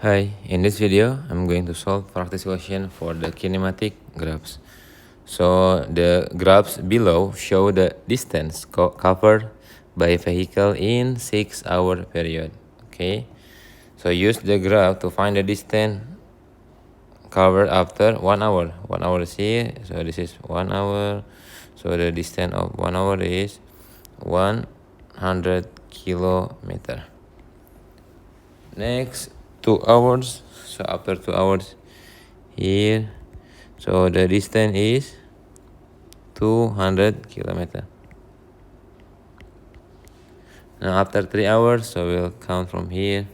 Hi, in this video, I'm going to solve practice question for the kinematic graphs. So the graphs below show the distance covered by vehicle in 6-hour period. Okay, so use the graph to find the distance covered after 1 hour. 1 hour is here, so this is 1 hour. So the distance of 1 hour is 100 kilometer. Next 2 hours, so after 2 hours here, so the distance is 200 kilometer. Now after 3 hours, so we'll count from here,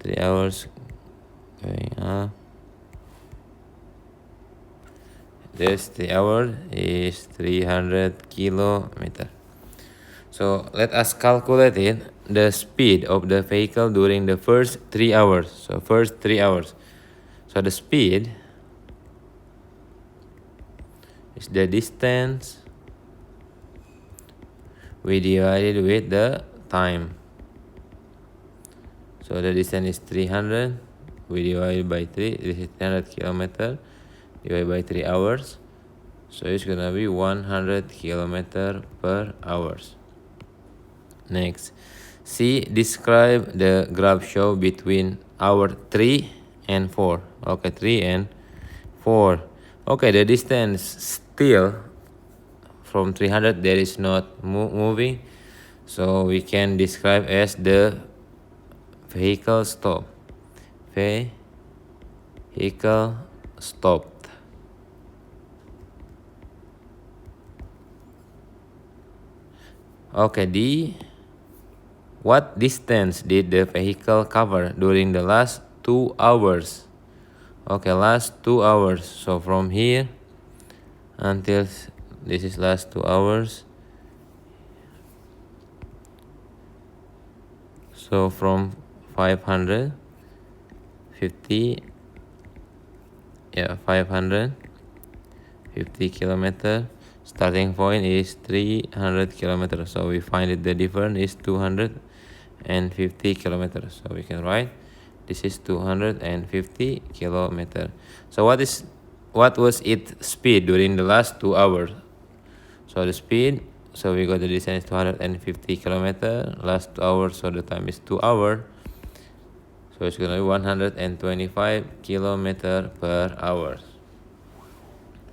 3 hours going up. This 3 hours is 300 kilometer. So let us calculate it, the speed of the vehicle during the first 3 hours. So first 3 hours. So the speed is the distance we divided with the time. So the distance is 300. We divide by 3. This is 300 kilometer divided by 3 hours. So it's gonna be 100 kilometer per hours. Next, C, describe the graph show between hour 3 and 4. Okay, 3 and 4. Okay, the distance still from 300 there is not moving, so we can describe as the vehicle stop. Vehicle stopped. Okay, D, what distance did the vehicle cover during the last 2 hours? Okay, last 2 hours. So from here until this is last 2 hours. So from 550, 550 kilometer. Starting point is 300 kilometers. So we find it the difference is 250 kilometers. So we can write this is 250 kilometer. So what was its speed during the last 2 hours? So the speed, so we got the distance 250 kilometer, last 2 hours, so the time is 2 hours. So it's gonna be 125 kilometer per hour.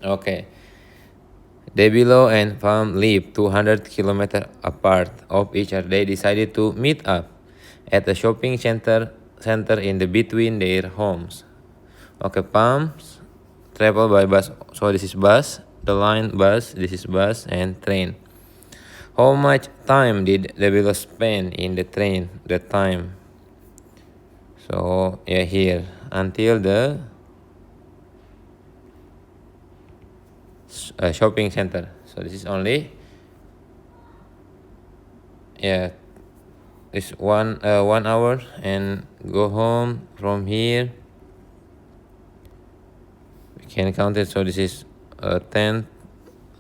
Okay. Debilo and Pham live 200 kilometers apart of each other. They decided to meet up at a shopping center in the between their homes. Okay, Pham travel by bus. So this is bus, the line bus, this is bus and train. How much time did Debilo spend in the train? The time. So yeah, here until the shopping center. So this is only it's 1 hour and go home from here. We can count it. So this is 10.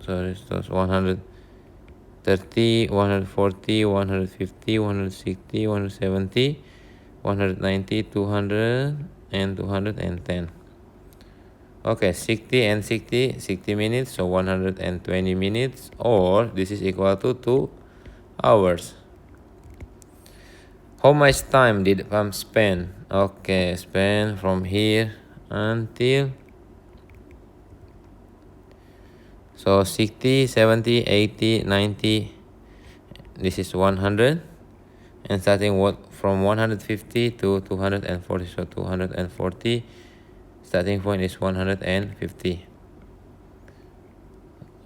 So this is 130, 140, 150, 160, 170, 190, 200 and 210. Okay, 60 and 60 minutes, so 120 minutes, or this is equal to 2 hours. How much time did Pham spend? Okay, spend from here until, so 60, 70, 80, 90, this is 100, and starting from 150 to 240, so 240, starting point is 150.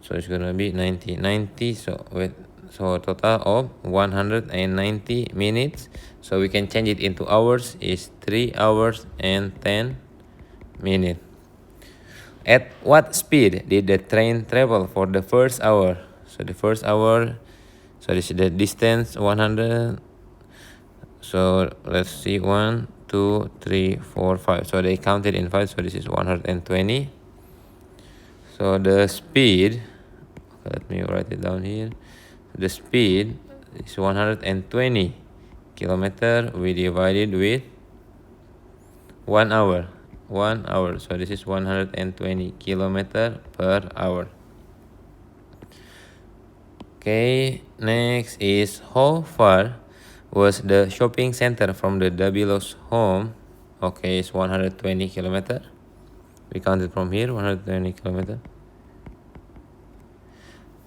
So it's gonna be 90, so a total of 190 minutes. So we can change it into hours, is 3 hours and 10 minutes. At what speed did the train travel for the first hour? So the first hour, so this is the distance 100. So let's see, 1, 2, 3, 4, 5. So they counted in 5, so this is 120. So the speed, let me write it down here. The speed is 120 kilometer. We divided with 1 hour. 1 hour. So this is 120 kilometer per hour. Okay, next is how far was the shopping center from the Dabilo's home? Okay, it's 120 kilometer. We counted from here, 120 kilometer.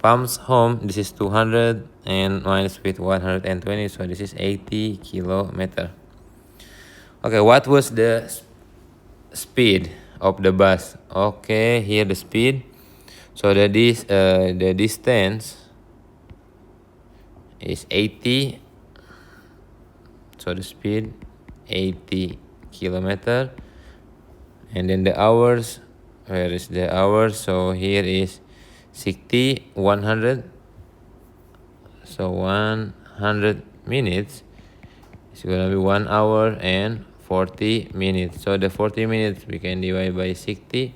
Pam's home, this is 200 and minus with 120, so this is 80 kilometer. Okay, what was the speed of the bus? Okay, here the speed. So the distance is 80. So the speed 80 kilometer. And then the hours, where is the hours? So here is 60, 100. So 100 minutes is gonna be 1 hour and 40 minutes. So the 40 minutes we can divide by 60.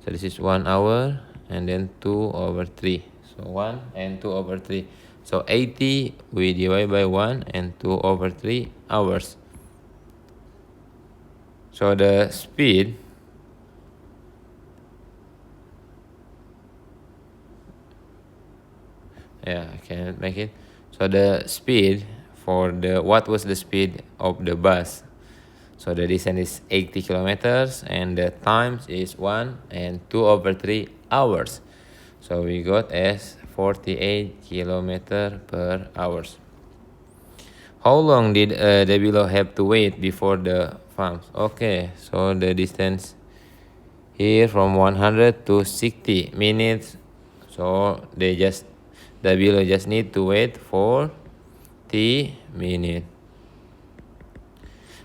So this is 1 hour and then 2 over 3. So 1 and 2 over 3. So 80 we divide by 1 and 2 over 3 hours. So the speed I can make it. So the speed for what was the speed of the bus? So the distance is 80 kilometers and the times is 1 and 2 over 3 hours. So we got as 48 kilometer per hours. How long did Debilo have to wait before the farms? Okay, so the distance here from 100 to 60 minutes. So Debilo just need to wait for 30 minutes.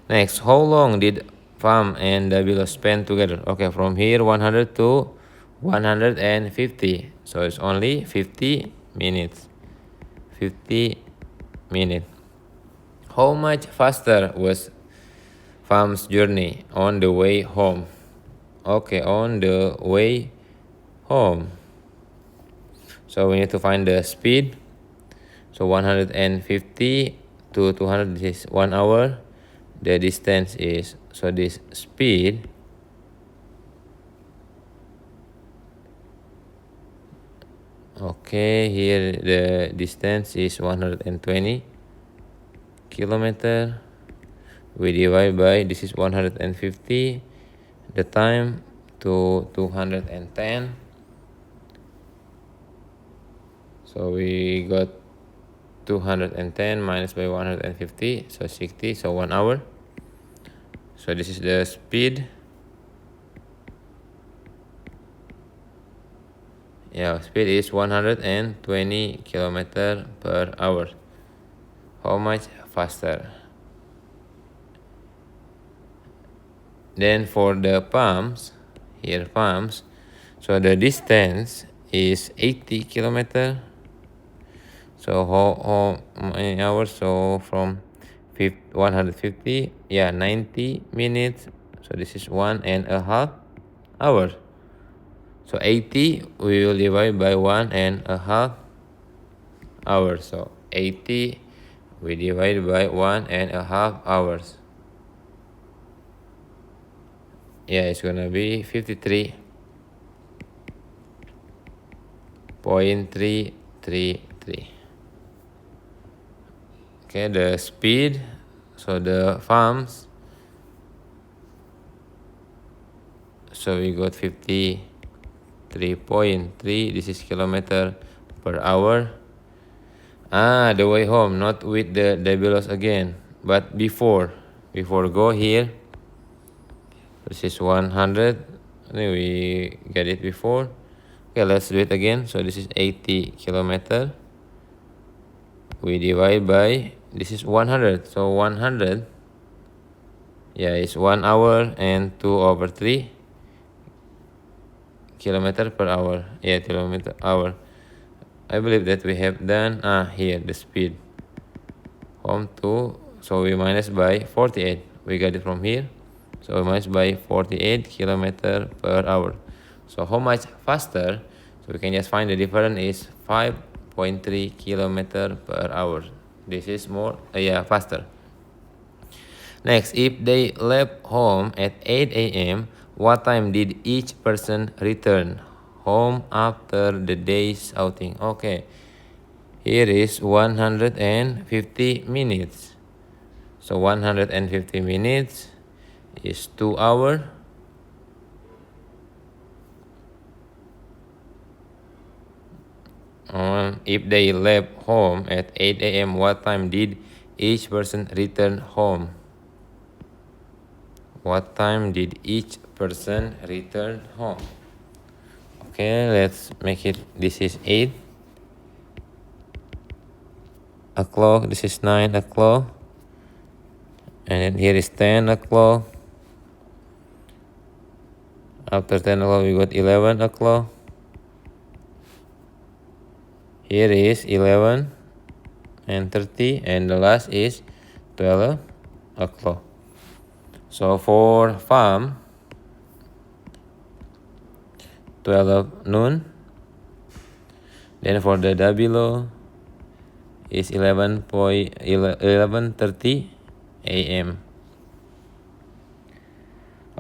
Next, how long did Farm and Debilo spend together? Okay, from here 100 to 150. So it's only 50 minutes. 50 minutes. How much faster was Farm's journey on the way home? Okay, on the way home. So we need to find the speed. So 150 to 200, this is 1 hour. The distance is, so this speed okay, here the distance is 120 kilometer. We divide by, this is 150, the time to 210. So we got 210 minus by 150, so 60, so 1 hour. So this is the speed. Speed is 120 kilometer per hour. How much faster? Then for the pumps, here pumps, so the distance is 80 kilometer. So how many hours? So from 150, 90 minutes. So this is 1.5 hours. So 80 we will divide by 1.5 hours. So 80 we divide by 1.5 hours. It's gonna be 53.333. Okay, the speed, so the farms, so we got 53.3, this is kilometer per hour. The way home, not with the Debilos again, but before go here, this is 100, I think we get it before. Okay, let's do it again. So this is 80 kilometer, we divide by, this is 100, so 100 it's 1 hour and 2 over 3 kilometer per hour. Kilometer hour. I believe that we have done here the speed home to, so we minus by 48, we got it from here, so we minus by 48 kilometer per hour. So how much faster? So we can just find the difference is 5.3 kilometer per hour. This is more faster. Next, if they left home at 8 a.m., what time did each person return home after the day's outing? Okay, here is 150 minutes. So 150 minutes is 2 hours. If they left home at 8 a.m., what time did each person return home? What time did each person return home? Okay, let's make it. This is 8 o'clock. This is 9 o'clock. And then here is 10 o'clock. After 10 o'clock, we got 11 o'clock. Here is 11 and 30. And the last is 12 o'clock. So for farm, 12 noon. Then for the Dabilo is 11:30 a.m.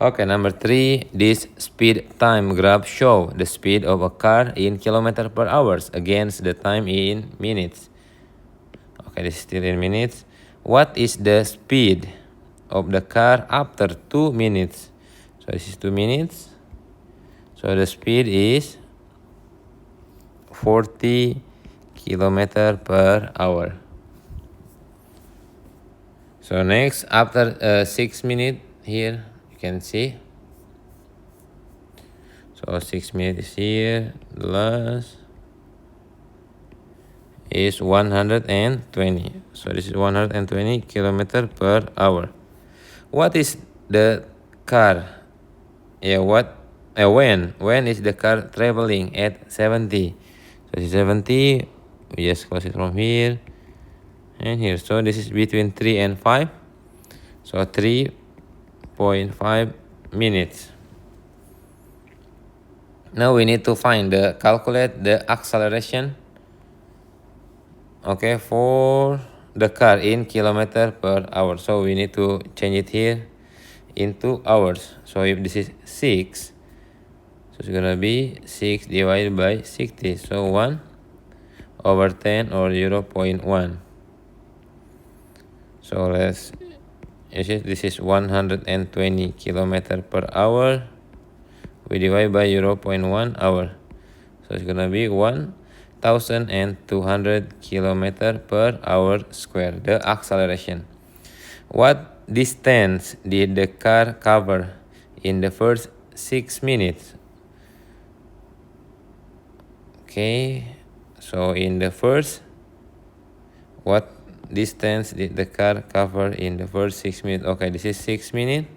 Okay, number 3, this speed time graph show the speed of a car in kilometer per hours against the time in minutes. Okay, this is still in minutes. What is the speed of the car after 2 minutes? So this is 2 minutes. So the speed is 40 kilometer per hour. So next, after 6 minutes here, you can see. So 6 minutes is here. The last is 120. So this is 120 kilometer per hour. What is the car? When is the car traveling at 70? So this is 70. We just close it from here and here. So this is between 3 and 5. So 3.5 minutes. Now we need to calculate the acceleration. Okay, for the car in kilometer per hour. So we need to change it here into hours. So if this is 6, so it's gonna be 6 divided by 60. So 1/10 or 0.1. So let's use it. This is 120 kilometer per hour. We divide by 0.1 hour. So it's gonna be 1,200 kilometer per hour square, the acceleration. What distance did the car cover in the first 6 minutes? Okay, so in the first, what distance did the car cover in the first 6 minutes? Okay, this is 6 minutes.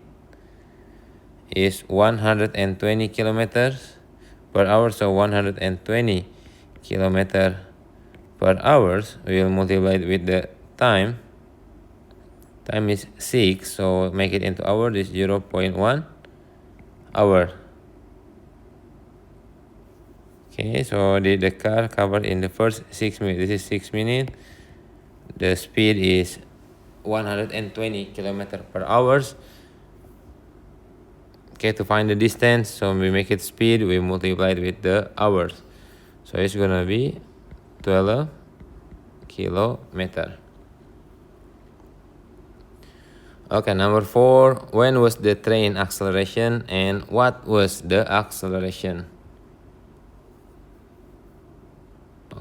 Is 120 kilometers per hour. So 120 kilometer per hour. We will multiply it with the time. Time is 6, so make it into hour. This is 0.1 hour. Okay, so the car covered in the first 6 minutes. This is 6 minutes. The speed is 120 kilometer per hour. Okay, to find the distance, so we make it speed, we multiply it with the hours. So it's gonna be 12 kilometer. Okay, number 4, when was the train acceleration and what was the acceleration?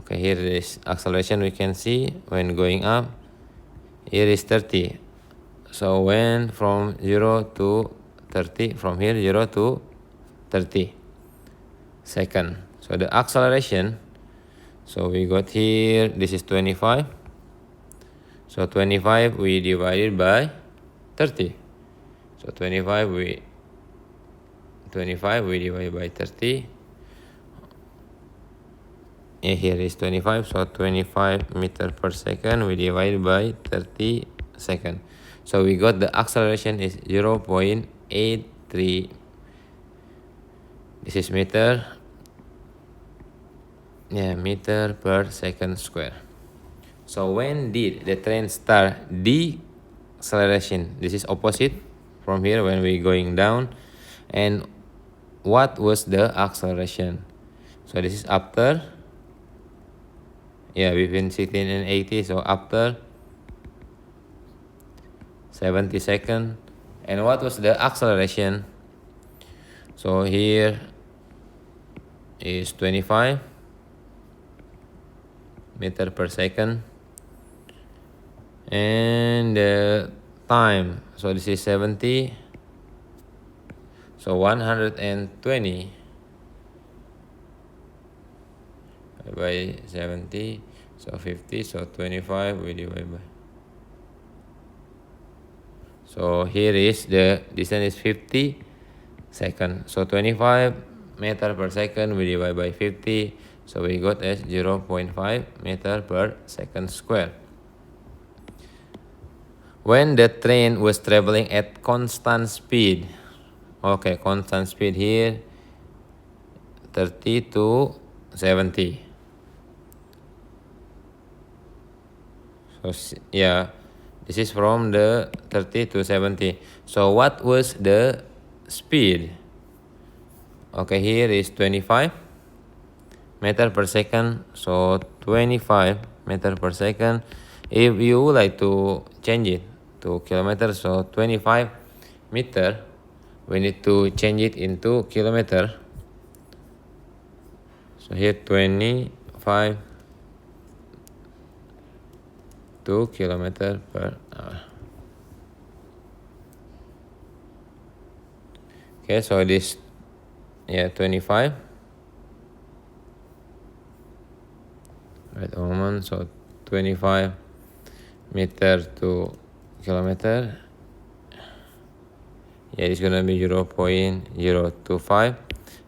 Okay, here is acceleration. We can see when going up, here is 30. So when from 0 to 30, from here 0 to 30 second. So the acceleration, so we got here, this is 25. So 25 we divided by 30. So 25 we divide by 30. And here is 25. So 25 meter per second we divide by 30 seconds. So we got the acceleration is 0.83. This is meter. Yeah, meter per second square. So when did the train start acceleration. This is opposite from here when we going down. And what was the acceleration? So this is after, between 16 and 80. So after 70 seconds. And what was the acceleration? So here is 25 meter per second. And the time, so this is 70. So 120 by 70. So 50. So 25 we divide by. So here is the distance is 50 seconds. So 25 meter per second we divide by 50. So we got as 0.5 meter per second square. When the train was traveling at constant speed, okay, constant speed here 30 to 70. So this is from the 30 to 70. So what was the speed? Okay, here is 25 meter per second. So 25 meter per second. If you would like to change it to kilometers, so 25 meter, we need to change it into kilometer. So here 25 to kilometer per hour. Okay, so this 25. Wait a moment. So 25 meter to kilometer. It's gonna be 0.025.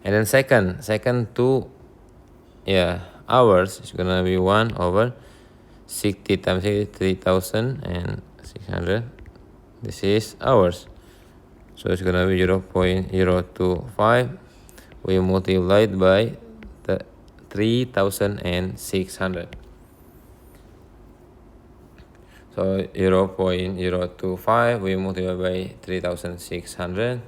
And then second to hours is gonna be 1/60 times 3,600. This is hours. So it's gonna be 0.025. We multiply it by 3,600. So 0.025 we multiply by 3,600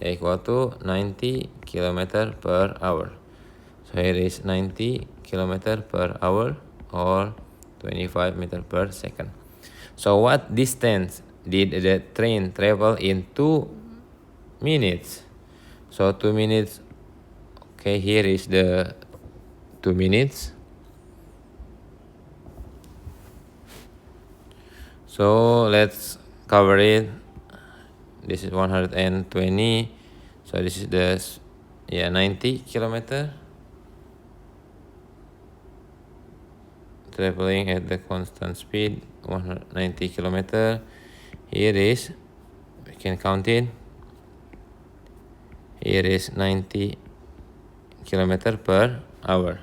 equal to 90 km per hour. So here is 90 km per hour or 25 meter per second. So what distance did the train travel in 2 minutes? So 2 minutes. Okay, here is the 2 minutes. So let's cover it. This is 120. So this is the 90 kilometer traveling at the constant speed, 190 kilometer. Here is, we can count it. Here is 90 kilometer per hour.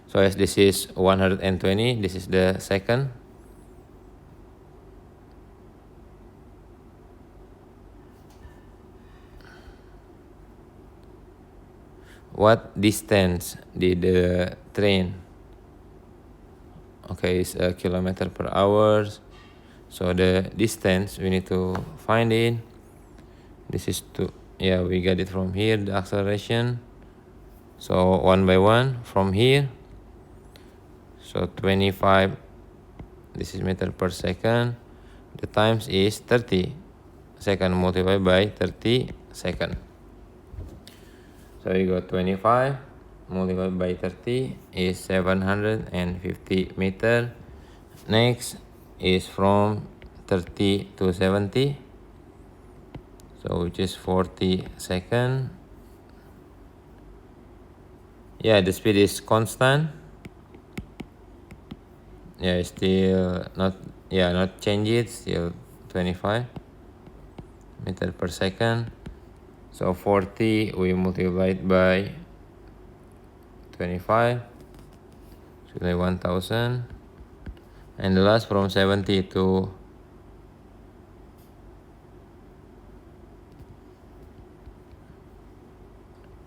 So as this is 120, this is the second. What distance did the train? Okay, it's a kilometer per hour. So the distance we need to find it. This is we got it from here, the acceleration. So one by one from here. So 25, this is meter per second. The times is 30 second multiplied by 30 second. So you got 25 multiplied by 30 is 750 meter. Next is from 30 to 70. So which is 40 second. The speed is constant. Still not change it, still 25 meter per second. So 40 we multiplied by 25, so like 1,000. And the last from 70 to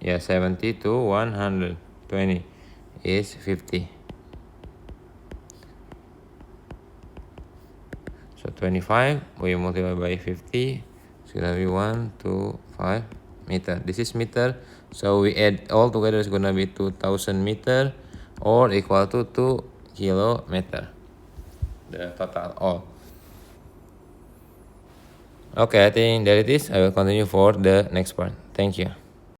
70 to 120 is 50. So 25 we multiply by 50, it's gonna be 125 meter. This is meter, so we add all together, it's gonna be 2000 meter or equal to 2 kilometer, the total all. Okay, I think that it is. I will continue for the next part. Thank you.